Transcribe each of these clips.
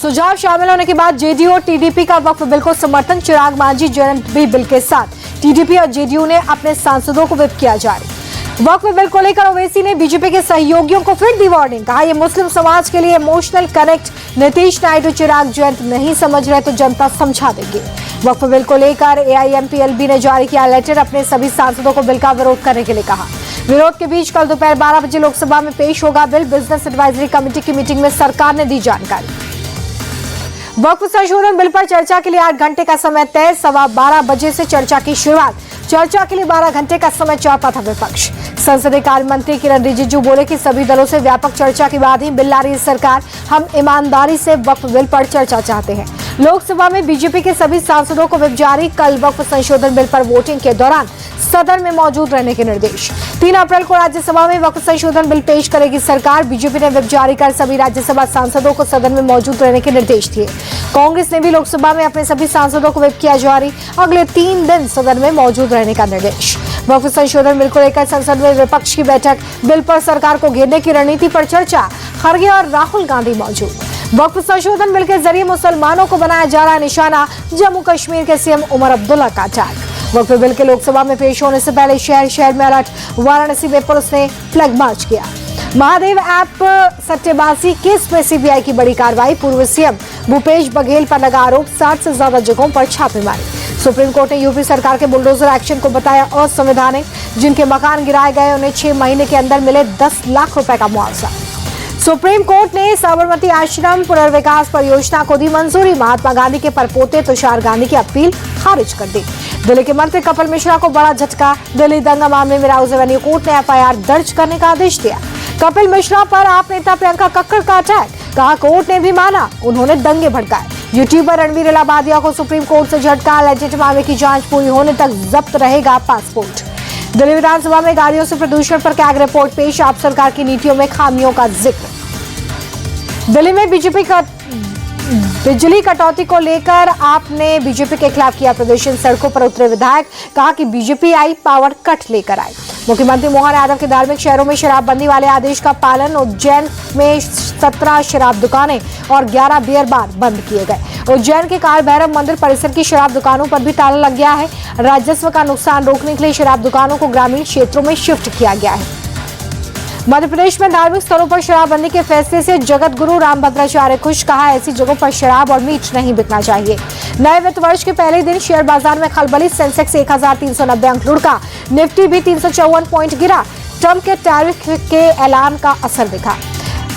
सुझाव शामिल होने के बाद जेडीयू और टीडीपी का वक्फ बिल को समर्थन। चिराग मांझी जयंत भी बिल के साथ। टीडीपी और जेडीयू ने अपने सांसदों को व्हिप किया जारी। वक्फ बिल को लेकर ओवैसी ने बीजेपी के सहयोगियों को फिर दी वार्निंग। कहा, यह मुस्लिम समाज के लिए इमोशनल कनेक्ट। नीतीश नायडू चिराग जयंत नहीं समझ रहे तो जनता समझा देंगे। वक्फ बिल को लेकर एआईएमपीएलबी ने जारी किया लेटर। अपने सभी सांसदों को बिल का विरोध करने के लिए कहा। विरोध के बीच कल दोपहर 12 बजे लोकसभा में पेश होगा बिल। बिजनेस एडवाइजरी कमेटी की मीटिंग में सरकार ने दी जानकारी। वक्फ संशोधन बिल पर चर्चा के लिए 8 घंटे का समय तय। 12:15 बजे से चर्चा की शुरुआत। चर्चा के लिए 12 घंटे का समय चाहता था विपक्ष। संसदीय कार्य मंत्री किरण रिजिजू बोले कि सभी दलों से व्यापक चर्चा के बाद ही बिल ला रही सरकार। हम ईमानदारी से वक्फ बिल पर चर्चा चाहते हैं। लोकसभा में बीजेपी के सभी सांसदों को व्हिप जारी। कल वक्फ संशोधन बिल पर वोटिंग के दौरान सदन में मौजूद रहने के निर्देश। 3 अप्रैल को राज्यसभा में वक्फ संशोधन बिल पेश करेगी सरकार। बीजेपी ने व्हिप जारी कर सभी राज्यसभा सांसदों को सदन में मौजूद रहने के निर्देश दिए। कांग्रेस ने भी लोकसभा में अपने सभी सांसदों को व्हिप किया जारी। अगले 3 दिन सदन में मौजूद रहने का निर्देश। वक्फ संशोधन बिल को लेकर संसद में विपक्ष की बैठक। बिल पर सरकार को घेरने की रणनीति पर चर्चा। खड़गे और राहुल गांधी मौजूद। वक्फ संशोधन बिल के जरिए मुसलमानों को बनाया जा रहा निशाना। जम्मू कश्मीर के सीएम उमर अब्दुल्ला का अटैक। वक्फ बिल के लोकसभा में पेश होने से पहले शहर शहर में अलर्ट। वाराणसी में पुलिस ने फ्लैग मार्च किया। महादेव ऐप सट्टेबाजी केस में सीबीआई की बड़ी कार्रवाई। पूर्व सीएम भूपेश बघेल पर लगा आरोप। 60 से ज्यादा जगहों पर छापेमारी। सुप्रीम कोर्ट ने यूपी सरकार के बुलडोजर एक्शन को बताया असंवैधानिक। जिनके मकान गिराए गए उन्हें 6 महीने के अंदर मिले 10 लाख रुपए का मुआवजा। सुप्रीम कोर्ट ने साबरमती आश्रम पुनर्विकास परियोजना को दी मंजूरी। महात्मा गांधी के परपोते तुषार गांधी की अपील खारिज कर दी। दिल्ली के मंत्री कपिल मिश्रा को बड़ा झटका। दिल्ली दंगा मामले में राउज एवेन्यू कोर्ट ने एफआईआर दर्ज करने का आदेश दिया। कपिल मिश्रा पर आप नेता प्रियंका कक्कड़ का अटैक। कहा, कोर्ट ने भी माना उन्होंने दंगे भड़काए। यूट्यूबर रणवीर इलाहाबादिया को सुप्रीम कोर्ट से झटका। लेजिट मामले की जांच पूरी होने तक जब्त रहेगा पासपोर्ट। दिल्ली विधानसभा में गाड़ियों से प्रदूषण पर कैग रिपोर्ट पेश। आप सरकार की नीतियों में खामियों का जिक्र। दिल्ली में बीजेपी का बिजली कटौती को लेकर आपने बीजेपी के खिलाफ किया प्रदर्शन। सड़कों पर उतरे विधायक। कहा कि बीजेपी आई पावर कट लेकर आई। मुख्यमंत्री मोहन यादव के धार्मिक शहरों में शराबबंदी वाले आदेश का पालन। उज्जैन में 17 शराब दुकानें और 11 बियर बार बंद किए गए। उज्जैन के काल भैरव मंदिर परिसर की शराब दुकानों पर भी ताला लग गया है। राजस्व का नुकसान रोकने के लिए शराब दुकानों को ग्रामीण क्षेत्रों में शिफ्ट किया गया है। मध्य प्रदेश में धार्मिक स्थलों पर शराबबंदी के फैसले से जगत गुरु रामभद्राचार्य खुश। कहा, ऐसी जगहों पर शराब और मीट नहीं बिकना चाहिए। नए वित्त वर्ष के पहले दिन शेयर बाजार में खलबली। सेंसेक्स 1390 अंक लुढ़का। निफ्टी भी 354 पॉइंट गिरा। ट्रंप के टैरिफ के ऐलान का असर दिखा।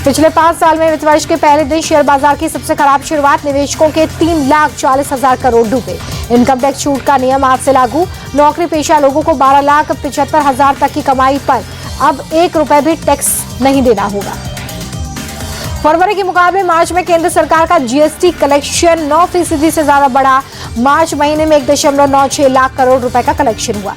पिछले 5 साल में वित्त वर्ष के पहले दिन शेयर बाजार की सबसे खराब शुरुआत। निवेशकों के 3,40,000 करोड़ डूबे। इनकम टैक्स छूट का नियम आज से लागू। नौकरी पेशा लोगों को 12,75,000 तक की कमाई पर अब 1 रुपए भी टैक्स नहीं देना होगा। फरवरी के मुकाबले मार्च में केंद्र सरकार का जीएसटी कलेक्शन 9% से ज्यादा बढ़ा। मार्च महीने में 1.96 लाख करोड़ रुपए का कलेक्शन हुआ।